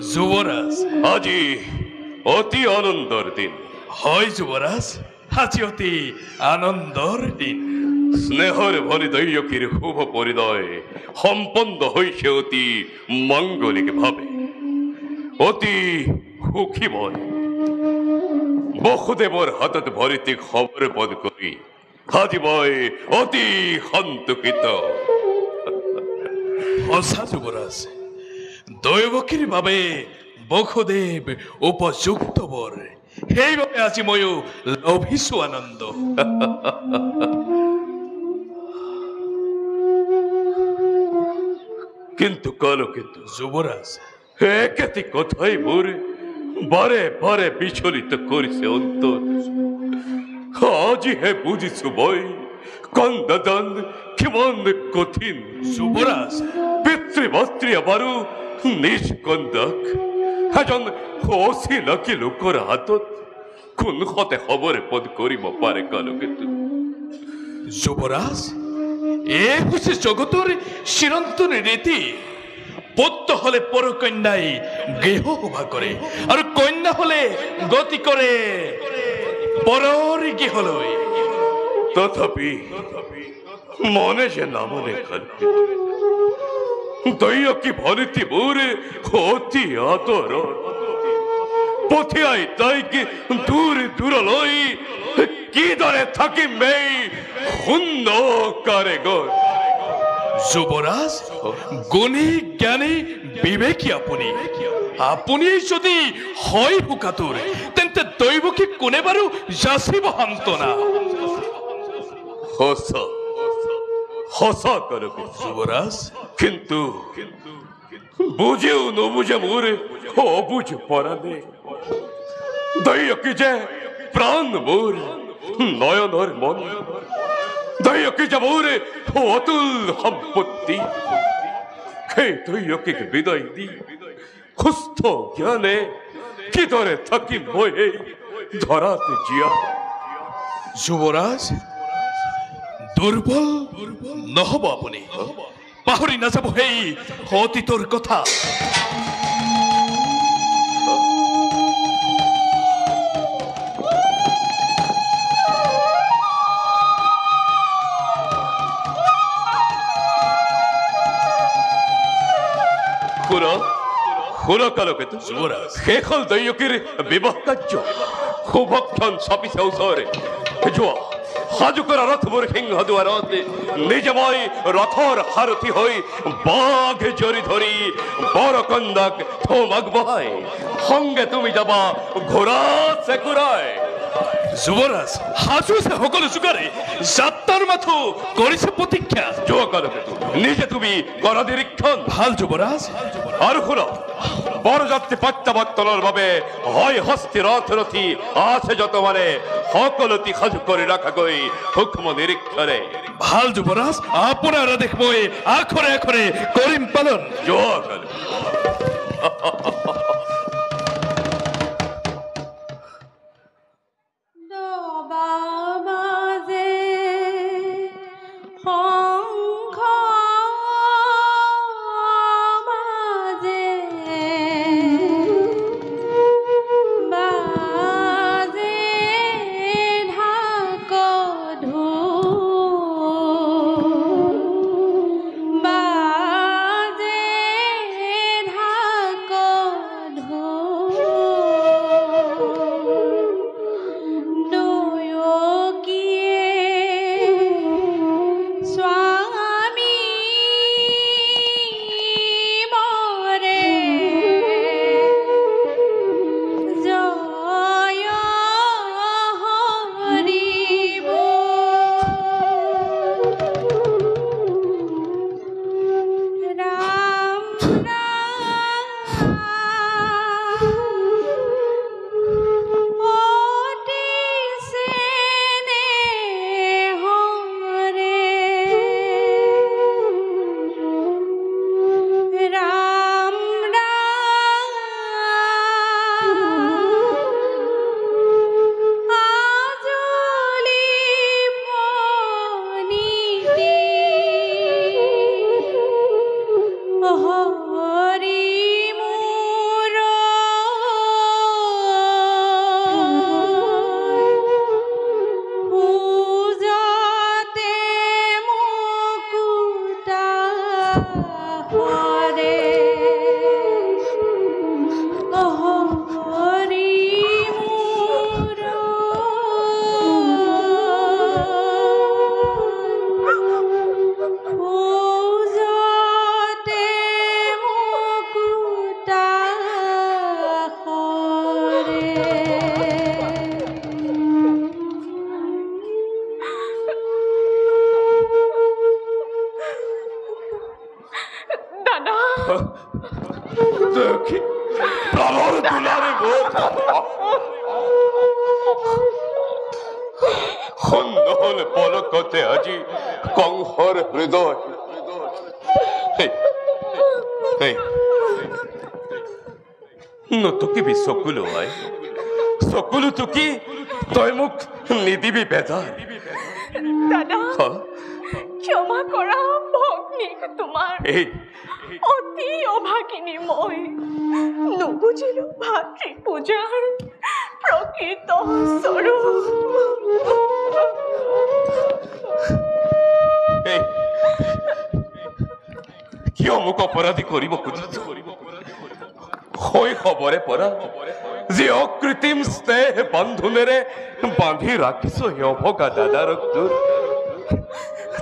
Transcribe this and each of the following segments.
যুবৰাজ আজি অতি আনন্দৰ দিন হয় যুবৰাজ আজি অতি আনন্দৰ দিন স্নেহৰ ভৰি দৈয়কীৰ শুভ পৰিণয় সম্পন্ন হৈছে অতি মাংগলিকভাৱে অতি সুখী মই বসুদেৱৰ হাতত ভৰিতে খবৰ পদ কৰি আজি মই অতি সন্তোষিত সঁচা যুবৰাজ দৈৱকীৰ বাবে বসুদেৱ উপযুক্ত বৰ সেইবাবে আজি ময়ো লভিছো আনন্দ কিন্তু কলকিত যুবৰাজ একেটি কথাই মোৰ বাৰে বাৰে বিচলিত কৰিছে অন্তৰ আজিহে বুজিছো মই কন্দাদান কিমান কঠিন যুবৰাজ পিতৃমাতৃ আমাৰো নিষ্কন্দক এজন অচিনাকি লোকৰ হাতত কোনহতে খবৰ পদ কৰিব পাৰে কলকিত যুবৰাজ এ হৈছে জগতৰ চিৰন্তন ৰীতি পুত্ৰ হলে পৰকন্যাই গৃহ শোভা কৰে আৰু কন্যা হলে গতি কৰে পৰৰ গৃহলৈ তথাপি মনে যে নামনে কলকিত দৈয়কী ভৰিতি মোৰ অতি আদৰ পঠিয়াই তাইক দূৰ দূৰলৈ কিদৰে থাকিম এই শূন্য কাৰেগৰ যুবৰাজ গুণী জ্ঞানী বিবেকী আপুনি যদি হয় হুকাতুৰ তেন্তে দৈৱকী কোনে বাৰু যাচিব সান্তনা সঁচা সঁচা কলকিত যুবরাজ কিন্তু বুঝেও নবুঝে মোর অবুঝ পরানে দৈয়কী যে প্রাণ মোর নয়নর মন দৈয়কী যে মোর অতুল সম্পত্তি সেই দৈয়কীক বিদায় দি সুস্থ জ্ঞানে কিদৰে থাকি মই এই ধৰাতে জীয়া যুবৰাজ দুৰ্বল নহব আপুনি পাহৰি নাযাব সেই অতীতৰ কথা শুনা কলকিত যুবৰাজ শেষ হল দৈয়কীৰ বিবাহ কাৰ্য শুভক্ষণ চাপিছে ওচৰে যোৱা সাজু কৰা ৰথবোৰ সিংহ দুৱাৰত নিজে মই ৰথৰ সাৰথি হৈ বাঘ জৰি ধৰি বৰকন্দাক থম আগবঢ়াই সংগে তুমি যাবা ঘোঁৰা চেকুৰাই যুবৰাজ সাজু আছে সকলো যোগাৰে যাত্ৰাৰ মাথো কৰিছে প্ৰতীক্ষা যোৱা কলকিত নিজে তুমি কৰা নিৰীক্ষণ ভাল যুবৰাজ আৰু শুনা বৰযাত্ৰী প্ৰত্যাৱৰ্তনৰ বাবে হয় হস্তি ৰথৰথী আছে যত মানে সকলোটি সাজু কৰি ৰাখাগৈ সূক্ষ্ম নিৰীক্ষণে ভাল যুবৰাজ আপোনাৰ আদেশ মই আখৰে আখৰে কৰিম পালন যোৱা সন্দহল পলকতে আজি কংসৰ হৃদয় নতুকিবি চকুলো আই চকুলো টুকি তই মোক নিদিবি বেজাৰ দাদা ক্ষমা কৰা ভগ্নীক তোমাৰ অতি অভাগিনী মই নুবুজিলো ভাতৃ পূজাৰ প্ৰকৃত স্বৰূপ কিয় মোক অপৰাধী কৰিব খুজিছ শৈশৱৰে পৰা যি অকৃত্ৰিম স্নেহ বান্ধোনেৰে বান্ধি ৰাখিছ সেই অভগা দাদাৰক তোৰ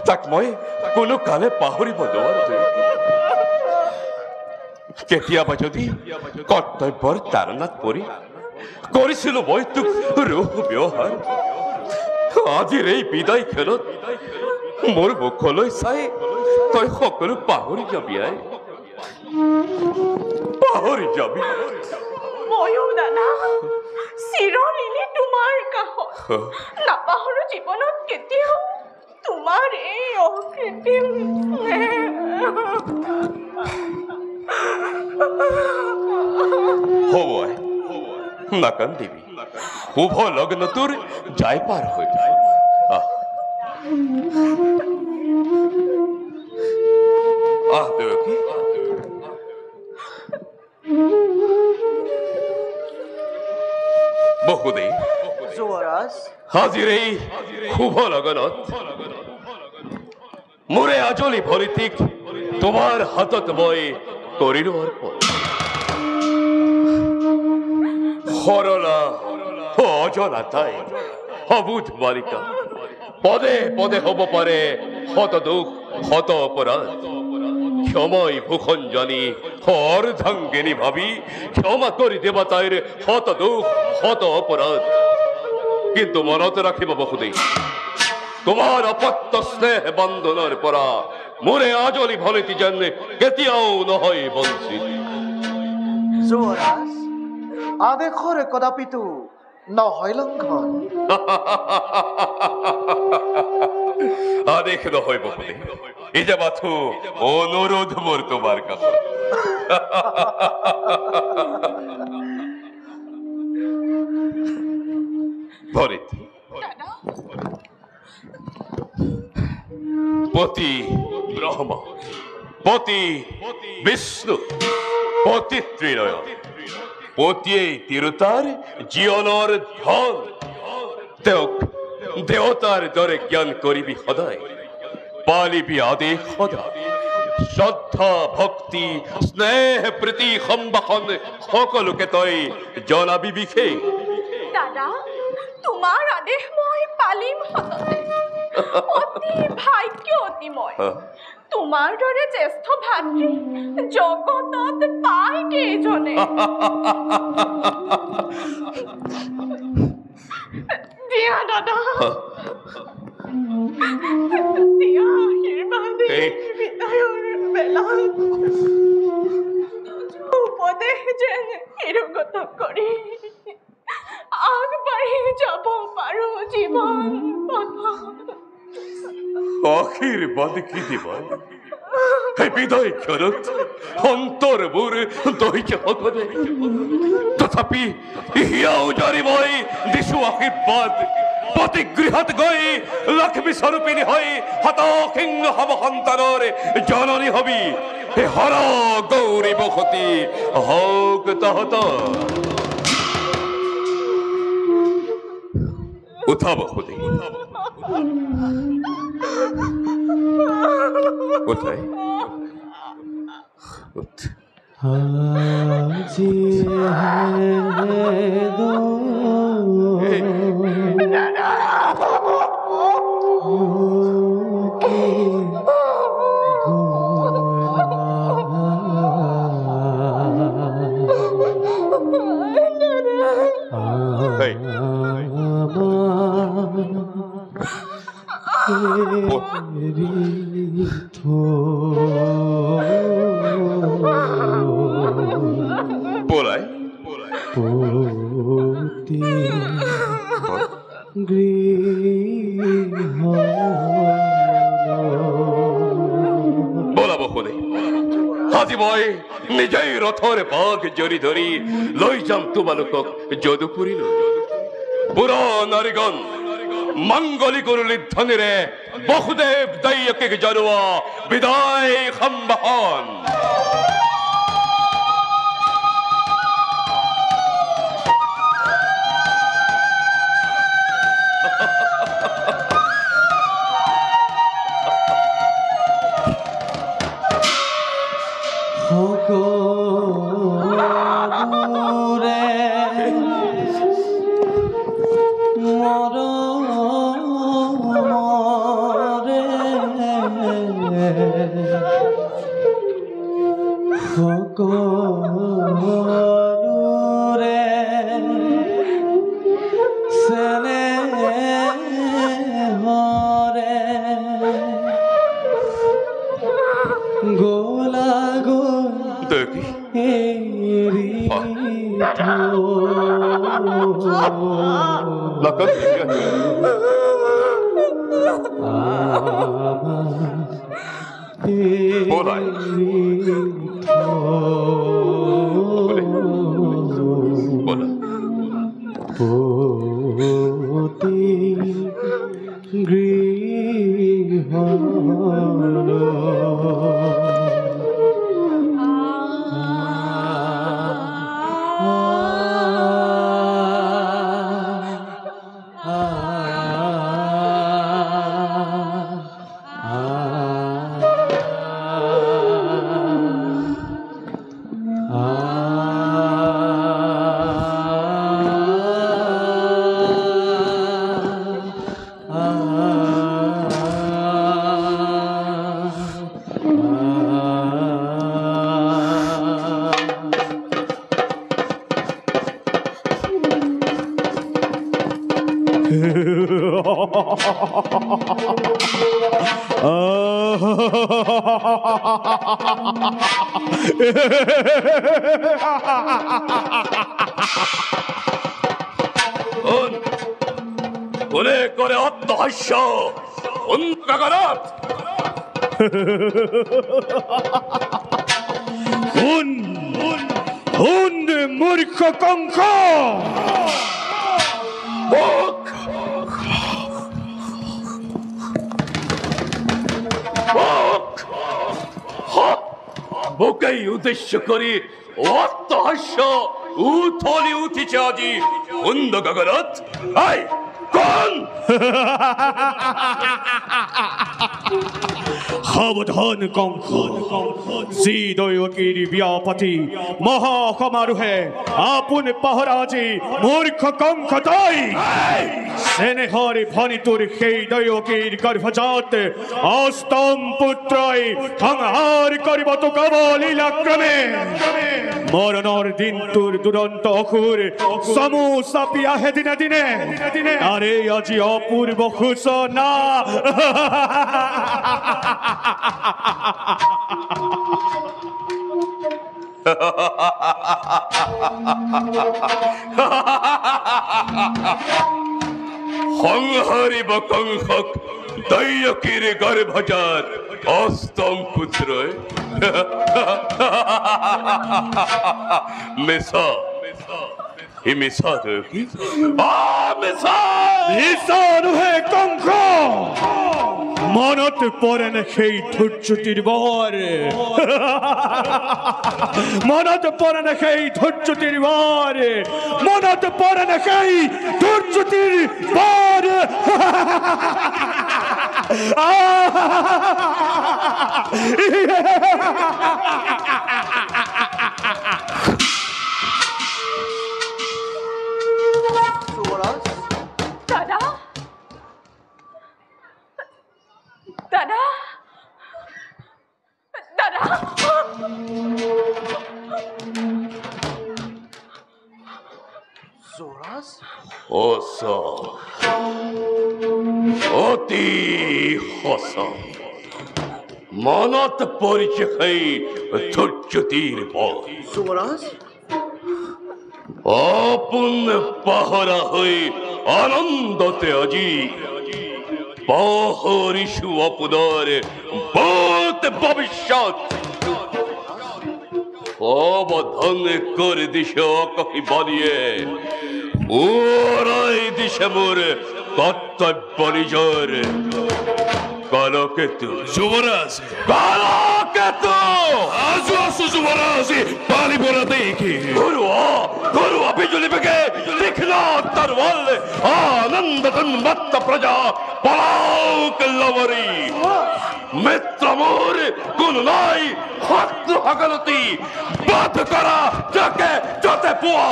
তাক মই কোনো কালে পাহৰিব নোৱাৰো কেতিয়াবা যদি কৰ্তব্যৰ তাৰণাত পৰি কৰিছিলো মই তোক ৰূহ ব্যৱহাৰ আজিৰ এই বিদায় খেলত মোৰ মুখলৈ চাই তই সকলো পাহৰি যাবি আই পাহৰি যাবি ময়ো দাদা চিৰদিনে তোমাৰ কাষত নাপাহৰো জীৱনত কেতিয়াও তোমাৰ এই অকৃত্ৰিম হ'ব আই নাকান্দিবি শুভ লগ্ন তোৰ যাই পাৰ হৈ যায় দেৱকী বহুদেই আজিৰ এই শুভ লগনত মোৰে আজলি ভৰিটিক তোমাৰ হাতত মই কৰিলো অৰ্পণ সৰলা অজনা তাই অবুধ বালিকা পদে পদে হ'ব পাৰে শত দুখ শত অপৰাধ ক্ষমাই ভূষণ জানি অৰ্ধাঙ্গিনী ভাবি ক্ষমা কৰি দেবা তাইৰ শত দুখ শত অপৰাধ কিন্তু মনত ৰাখিব বহুদেই তোমাৰ অপত্য স্নেহ বন্ধনৰ পৰা মোৰে আজলি ভলিতি যেন কেতিয়াও নহয় বঞ্চিত আদেশৰ কদাপিতো নহয় লংঘন আদেশ নহয় বহুদেই এই যে মাথো অনুৰোধ মোৰ তোমাৰ কাষত ভৰিত পতি ব্ৰহ্মা পতি বিষ্ণু পতি ত্ৰিনয়ন পতিয়েই তিৰোতাৰ জীৱনৰ ধন তেওঁক দেৱতাৰ দৰে জ্ঞান কৰিবি সদায় পালিবি আদেশ সদায় শ্ৰদ্ধা ভক্তি স্নেহ প্ৰীতি সম্ভাষণ সকলোকে তই জনাবি বিশেষ দাদা তোমাৰ আদেশ মই পালিম সততে অতি ভাগ্যৱতী মই তোমাৰ দৰে জ্যেষ্ঠ ভাতৃ জগতত পাই কেইজনে দিয়া দাদা দিয়া আশীৰ্বাদ বিদায়ৰ বেলাত উপদেশ যেন শিৰোগত কৰি আগবাঢ়ি যাব পাৰো জীৱন পথত আশীৰ্বাদ কি দিবা এই বিদায় ক্ষণত অন্তৰবোৰ দহিছে সকলে তথাপি হিয়াও জাৰি মই দিছো আশীৰ্বাদ প্ৰতিগৃহত গৈ লক্ষ্মী স্বৰূপিনী হৈ হতসিংহ হব সন্তানৰ জননী হবি হে হৰ গৌৰী বসতি হওক তহত উঠা বসতি উঠাই উঠ আজি পলাই পতি গৃহ বলাব শুনে আজি মই নিজেই ৰথৰ পাক জৰি ধৰি লৈ যাম তোমালোকক যদুপুৰীলৈ পুৰা নাৰীগণ মাংগলিক ধ্বনিৰে বসুদেৱ দৈয়কে জনোৱা বিদায় সম্ভাষণ কোনে করে অত্যহাস্য মূর্খ কঙ্ক বুকেই উদ্দেশ্য করি অত্যহাস্য উথলি উঠিছে আজি অন্ধ গগনত কোন সাবধান কঙ্ক যি দৈৱকীৰ ব্যাপতি মহাসমাৰোহে আপোন পাহৰাজি মূৰ্খ কঙ্ক তই সেনেহৰি ভনী তোৰ সেই দৈৱকীৰ গৰ্ভজাত অষ্টম পুত্ৰই সংহাৰ কৰিব তোক অবলীলাক্ৰমে মৰণৰ দিন তোৰ দুৰন্ত অসুৰ চমু চাপি আহে দিনে দিনে আৰে আজি অপূৰ্ব সূচনা সংহাৰিব কংসক দৈয়কীৰ গৰ্ভজাত অষ্টম পুত্ৰ মেসা ই মেসা দৈয়কী মেসা হে কংস মনত পৰে নে সেই ধৈৰ্যটিৰ বৰ মনত পৰে নে সেই ধৈৰ্যটিৰ বৰ মনত পৰে নে সেই ধৈৰ্যটিৰ বৰ দাদা দাদা দাদা যোৰাজ সঁচা অতি সঁচা মনত পৰিছে সেই ধৈৰ্যটিৰ বল যোৰাজ আপন পাহরা হয়ে আনন্দতে আজি পাহরিসু অপদার বোত ভবিষ্যৎ অবধান করে দিশে অকহি বানিয়ে ওরাই দিশে মোর কর্তব্য নিজর কালকেতু যুবরাজ কালকেতু আসো আসো যুবরাজ পানি ভরা দেখি गुरुआ बिजुली बगे दिखला तरवाल आनंद तन्मत्त प्रजा पलाओ कल्लवरी मित्र मोर गुणनाई हत्त हगलती बात करा जाके जाते पुआ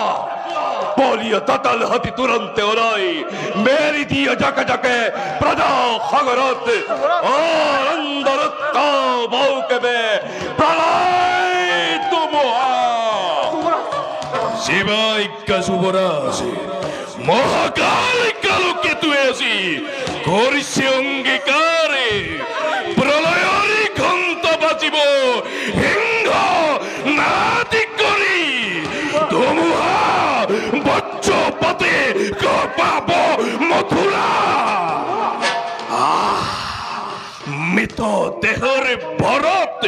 बोलिया ततल हति तुरंत ओराई मेरी दिया जाके जाके प्रजा हगरत आनंद रत्ता बाउके बे प्रलय तुमुआ শিবাইকা যুবরাজ মহাকালিকা লোকে তুই আসি করিছে অঙ্গীকারে প্রলয়রি ঘন্ত বাঁচিব হিংহ নাদি করি ধুমুহা বজ্রপাতে কপাব মথুরা মৃত দেহর ভরত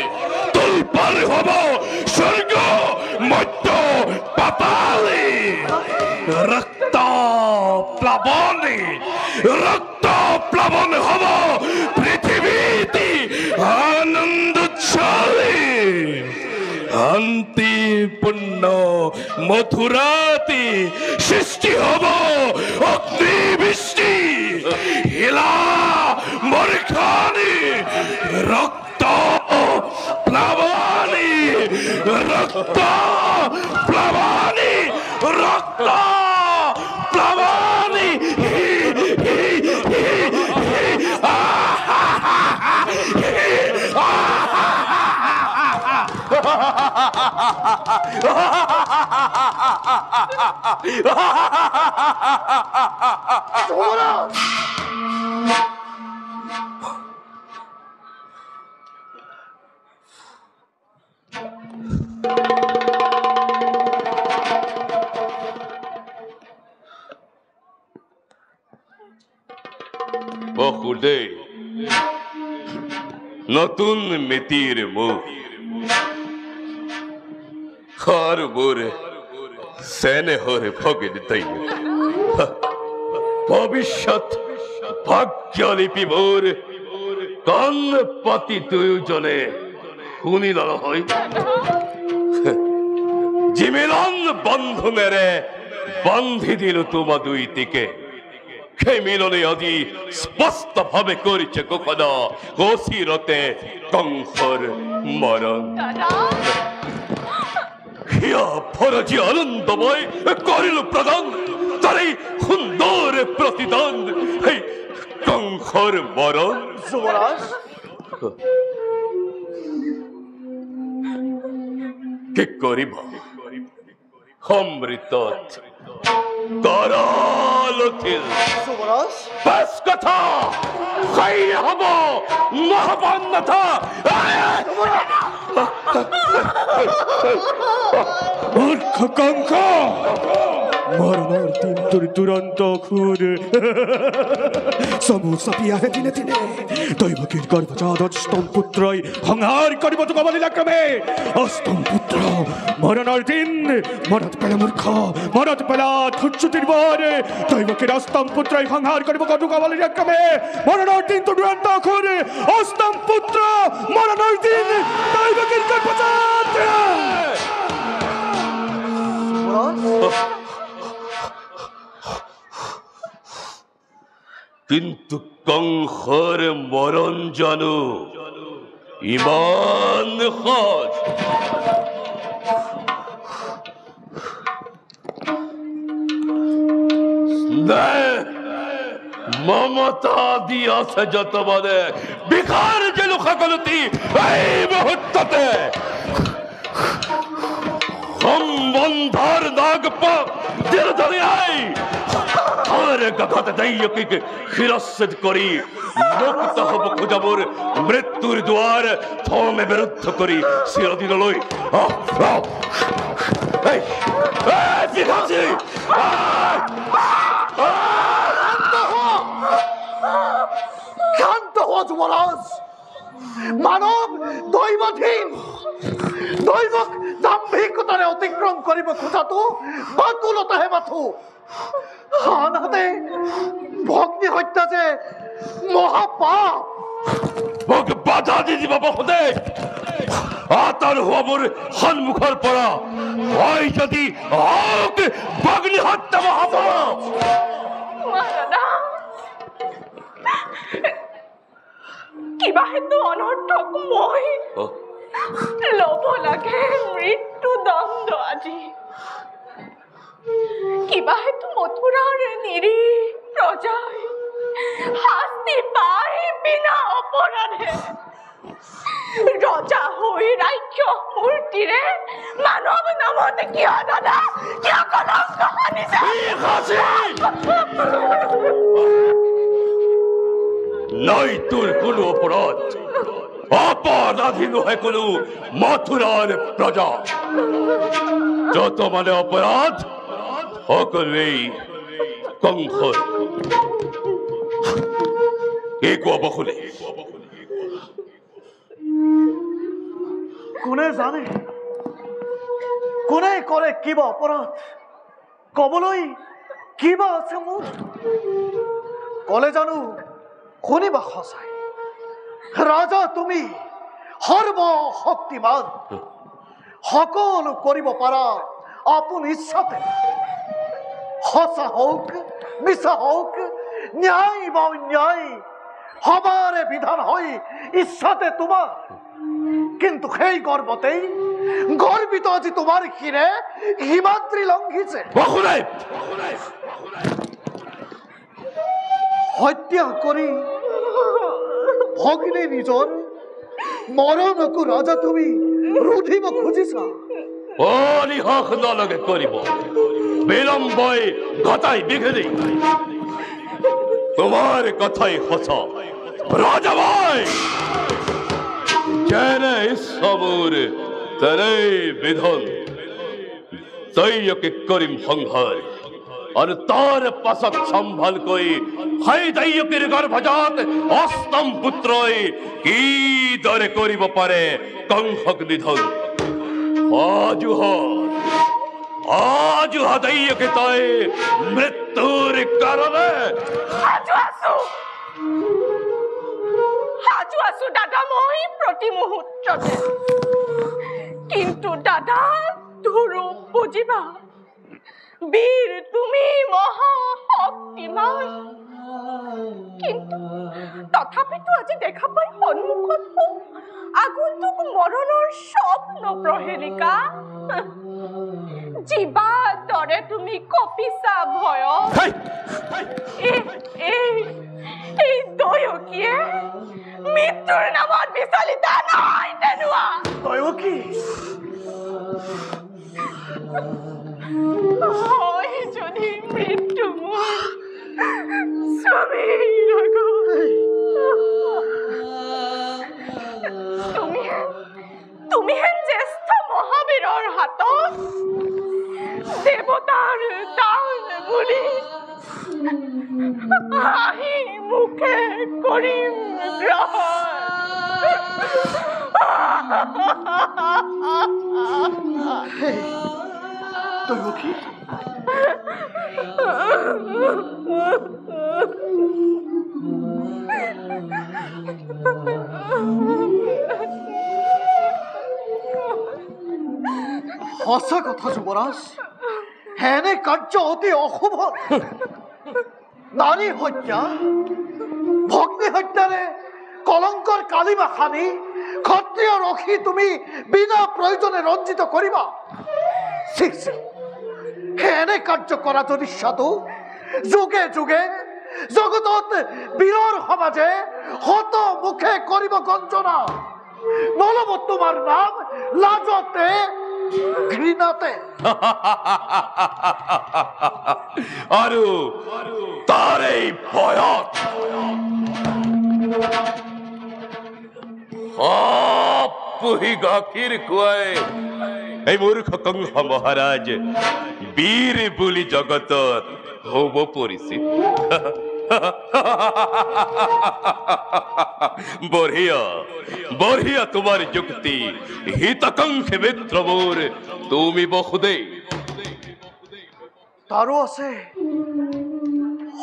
তুলপাল হব স্বর্গ মধ্য পাতালে রক্ত প্লাবনে হব পৃথিবীতে আনন্দ ছলে শান্তি পূর্ণ মথুরাতে সৃষ্টি হব অগ্নি বৃষ্টি হিলা মরখানি রক্ত প্লাবনী রক্ত প্লাবনী রক্ত প্লাবনী বহুদে নতুন মেতির মুখ খার বোরে সেনে হরে ভগেন তাই ভবিষ্যৎ ভাগ্য লিপি মোর কান পাতি দুজনে শুনি না হয় জিমিলন বন্ধনেরে বান্ধি দিল তোমা দুই দিকে সেই মিলনে আজি স্পষ্ট ভাবে করেছে কখনো কৌশিরতে কংসর মরণ হিয়া ফরজি আনন্দময় করিল প্রদান তারই সুন্দর প্রতিদান এই কংসর মরণ যুবরাজ কি করিব অমৃত করালথিল যুবরাজ বাস কথা খাই হব মহাবন্যথা মূর্খ কঙ্ক মরণর দিন তোর দুরন্ত খুর সমু সাপিয়া হে দিনে দিনে দৈবকীর গর্ভজাত অষ্টম পুত্রই সংহার করিব তো কবলিলা ক্রমে অষ্টম পুত্র মরণর দিন মরত পেলা মূর্খ মরত পেলা ধুচ্যুতির বর দৈবকীর অষ্টম পুত্রই সংহার করিব কত কবলিলা ক্রমে মরণর দিন তো দুরন্ত খুর অষ্টম পুত্র মরণর দিন দৈবকীর গর্ভজাত কিন্তু কংসর মরণ জানো ইমান খোঁজ মমতা দিয়াছে যত মানে বিকার যে লোকাকলতি এই মুহূর্ততে সম্বন্ধর নাগ দিল ধরে আই আর গাঘাত দৈয়কীকে শিরচ্ছেদ করি মুক্ত হব খুঁজাবর মৃত্যুর দুয়ার থমে বিরুদ্ধ করি চিরদিনলৈ শান্ত হও যুবরাজ। মানৱ দৈৱধীন, দৈৱক দাম্ভিকতাৰে অতিক্ৰম কৰিব খোজাটো বাতুলতাহে মাথো। আনহাতে ভগ্নী হত্যা যে মহাপাপ। মোক বাধা দি দিব বহুতে। আতাৰ হোৱা মোৰ সন্মুখৰ পৰা হয় যদি হওক ভগ্নী হত্যা মহাপাপ। দাদা, কিবা হেতু অনৰ্থক মই ল'ব লাগে মৃত্যুদণ্ড আজি। কিবা হেতু মথুৰাৰ নিৰীহ প্ৰজাই শাস্তি পাই বিনা অপৰাধে ৰজা হৈ ৰাজ্য মূৰ্তিৰে মানৱ নামত কিয় দাদা, কিয় কলংক সানিছে? নাই তোৰ কোনো অপৰাধ। অপৰাধী নহয় কোনো মথুৰাৰ প্ৰজা। যত মানে অপৰাধ সকলোৱেই কংসৰ। এই কোৱা বহুলে কোনে জানে, কোনে কৰে কিবা অপৰাধ? কবলৈ কিবা আছে মোৰ? কলে জানো শুনিবা সঁচাই। ৰাজা তুমি সৰ্বশক্তিমান, সকলো কৰিব পাৰা আপোন ইচ্ছাতে। সঁচা হওক মিছা হওক, ন্যায় বা অন্যায় সবাৰে বিধান হয় ইচ্ছাতে তোমাৰ। কিন্তু সেই গৰ্বতেই গৰ্বিত আজি তোমাৰ শিৰে হিমাদ্ৰী লংঘিছে। হত্যা কৰি ভগ্নী নিজৰ মৰণকো ৰাজা তুমি ৰুধিব খুজিছা। অনিহক নলগে কৰিব বিলম্বই ঘটাই বিঘিনি। তোমাৰ কথাই সঁচা ৰাজা ভাই। যেনে ইচ্ছামোৰ তেনেই বিধন। দৈয়কে কৰিম সংহাৰ আৰু তাৰ পাছত সম্ভাল কৰি সেই দৈয়কেৰ গৰ্ভজাত অষ্টম পুত্ৰই কিদৰে কৰিব পাৰে কংসক নিধন। আজুহা দৈয়কে তই মৃত্যুৰ কাৰণে সাজু আছো দাদা মই প্ৰতি মুহূৰ্ততে। কিন্তু দাদা ধুৰু বুজিবা, বীৰ তুমি মহাশক্তিমান। কিন্তু তথাপিতো আজি দেখা পাই সন্মুখত আগন্তুক মৰণৰ স্বপ্ন প্ৰহেলিকা। জীৱা দৰে তুমি কপিছা ভয়। এই দৈয়কীয়ে মৃত্যুৰ নামত বিচলিতা নহয় তেনোৱা। দৈয়কী হয় যদি মৃত্যু মোৰ স্বামী। তুমি হেন জ্যেষ্ঠ মহাবীৰৰ হাতত দেৱতাৰ দান বুলি আহি মুখে কৰিম দৈয়কী সঁচা কথা যুৱৰাজ, এনে কাৰ্য অতি অশুভ। নাৰী হত্যা, ভগ্নী হত্যাৰে কলংকৰ কালিমা সানি ক্ষত্ৰিয় ৰখি তুমি বিনা প্ৰয়োজনে ৰঞ্জিত কৰিবা। এনে কাৰ্য কৰা যদি সাধু যুগে যুগে জগতত বীৰৰ সমাজে হত মুখে কৰিব গঞ্জনা। নলব তোমাৰ নাম লাজতে ঘৃণাতে। আৰু তাৰেই ভয়ত পুহি গাখীৰ খুৱাই এই মূৰ্খ কংস মহাৰাজ বীৰ বুলি জগতত হব পৰিচিত বঢ়িয়া বঢ়িয়া তোমাৰ যুক্তি হিতাকাংক্ষী মিত্ৰ মোৰ তুমি বহুদেই তাৰো আছে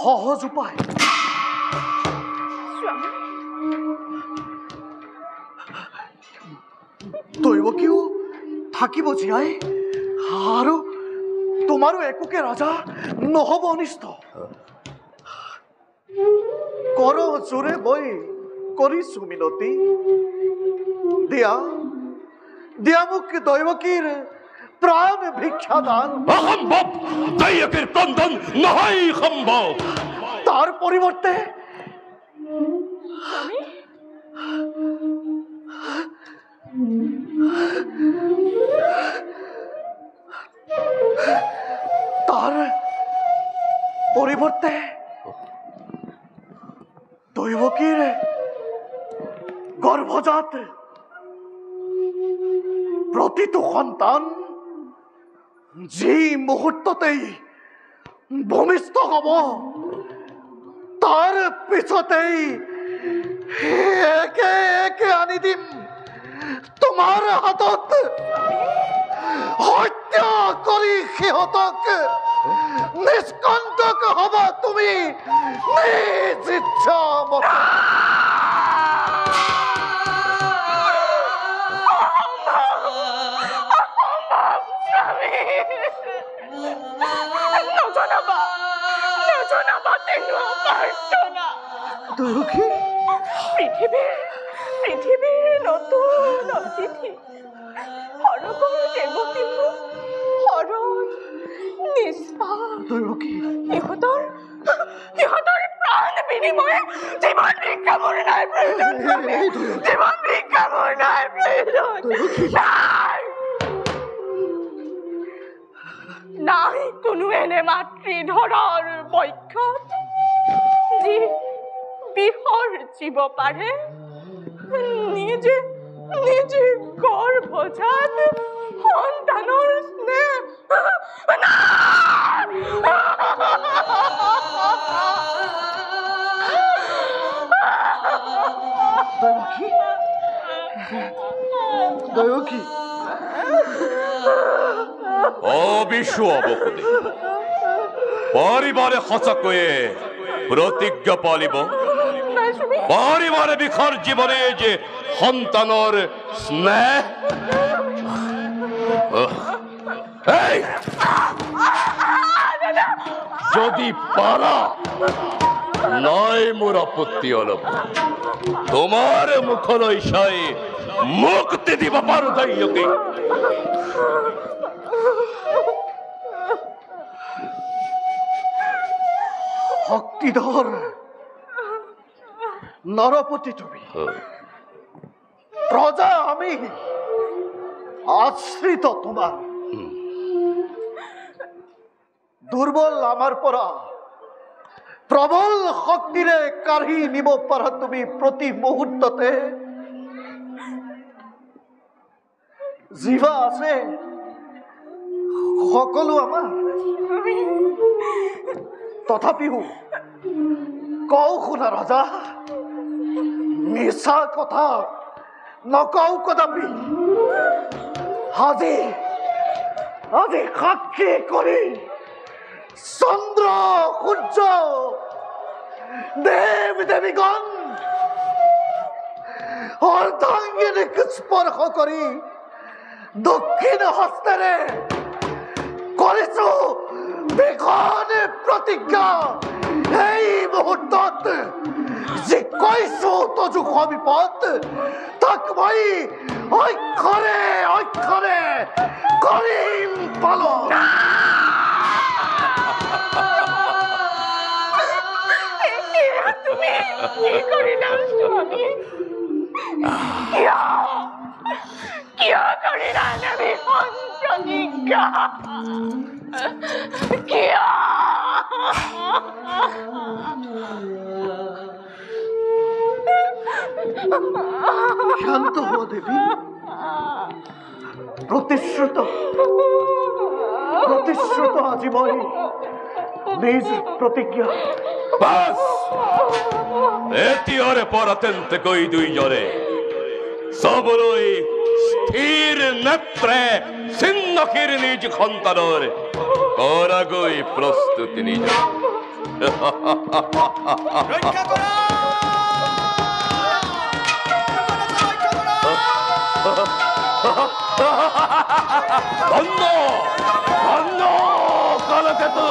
সহজ উপায় দৈৱকীও থাকিব জীয়াই আৰু তোমাৰো একোকে ৰজা নহব অনিষ্ট কৰ জোৰে মই কৰিছো মিনতি দিয়া দিয়া মোক দৈৱকীৰ প্ৰাণ ভিক্ষাদান অসম্ভৱ দৈৱকীৰ ক্ৰন্দন নহয় সম্ভৱ তাৰ পৰিৱৰ্তে তাৰ পৰিৱৰ্তে দৈৱকীৰ গৰ্ভজাত প্ৰতিটো সন্তান যি মুহূৰ্ততেই ভূমিষ্ঠ হব তাৰ পিছতেই একে একে আনি দিম তোমাৰ হাতত হত্যা কৰি সিহঁতক নিষ্কণ্টক হব তুমি নিজ ইচ্ছা মতে পৃথিৱীৰ নতুন অতিথি সৰগৰ দেৱকীৰ সৰল নিষ্পাপ ইহঁতৰ প্ৰাণ বিনিময়ে জীৱন ভিক্ষা মোৰ নাই প্ৰয়োজন জীৱন ভিক্ষা মোৰ নাই প্ৰয়োজন নাই কোনো এনে মাতৃধৰাৰ বক্ষত যি বিসৰ্জিব পাৰে নিজে নিজে গৰ্ভজাত সন্তানৰ স্নেহ দৈৱকী অবিশ্ব অৱসুদে পৰিবাৰে সঁচাকৈয়ে প্ৰতিজ্ঞা পালিব পৰিবাৰে বিষৰ জীৱনে যে সন্তানৰ স্নেহ যদি পাৰা নাই মোৰ আপত্তি অলপ তোমাৰ মুখলৈ চাই মুক্তি দিব পাৰো দৈৱকী শক্তিধৰ নৰপতি তুমি প্ৰজা আমি আশ্ৰিত তোমাৰ দুৰ্বল আমাৰ পৰা প্ৰবল শক্তিৰে কাঢ়ি নিব পাৰা তুমি প্ৰতি মুহূৰ্ততে জিভা আছে সকলো আমাৰ তথাপিও কওঁ শুনা ৰজা মিছা কথা নকওঁ কদাপি আজি আজি সাক্ষী কৰি চন্দ্ৰ সূৰ্য দেৱ দেৱীগণ অৰ্ধাংগিনীক স্পৰ্শ কৰি দক্ষিণ হস্তেৰে কৰিছো বিখন প্ৰতিজ্ঞা এই মুহূৰ্তত যি কৈছো তজু বিপদ তাক মই অক্ষৰে অক্ষৰে কৰিম পালন তুমি কি কৰিলা স্বামী কিয় কৰিলা নবী প্ৰতিজ্ঞা কিয় শান্ত হো দেবী প্ৰতিশ্ৰুত প্ৰতিশ্ৰুত আজি মই নিজ প্ৰতিজ্ঞা বাস এতিয়াৰে পৰা তেন্তে কৈ দুইজনে চবলৈ স্থিৰ নেত্ৰে চিহ্নশীৰ নিজ সন্তানৰ কৰাগৈ প্ৰস্তুতি নিজ ধন্য ধন্য কালকেতু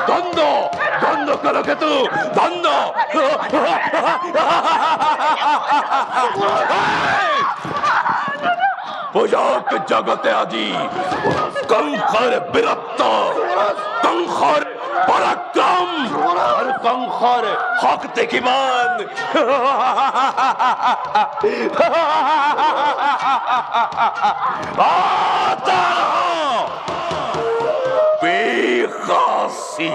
ধন্য ধন্য কালকেতু ধন্য পূজক জগতে আজি কংসৰ বীৰত্ব কংসৰ পৰাক্ৰম আৰু কংসৰ শক্তি কিমান বেখাসী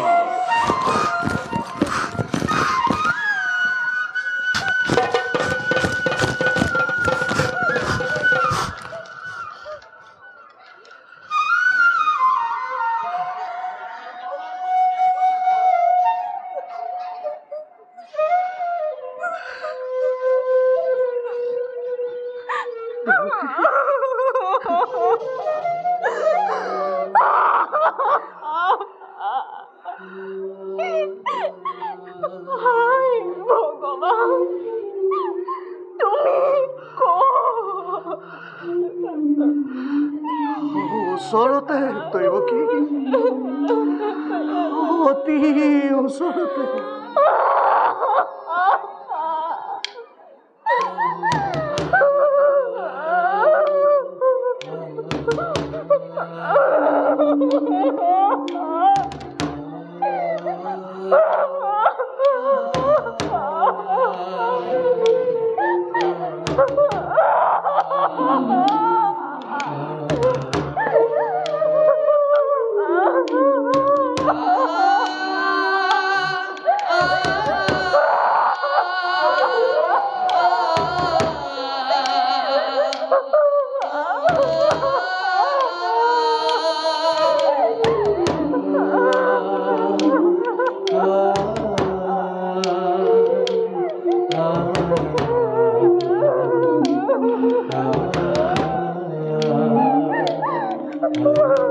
হায় ভগৱান তুমি ওচৰতে দৈৱকী অতি ওচৰতে Oh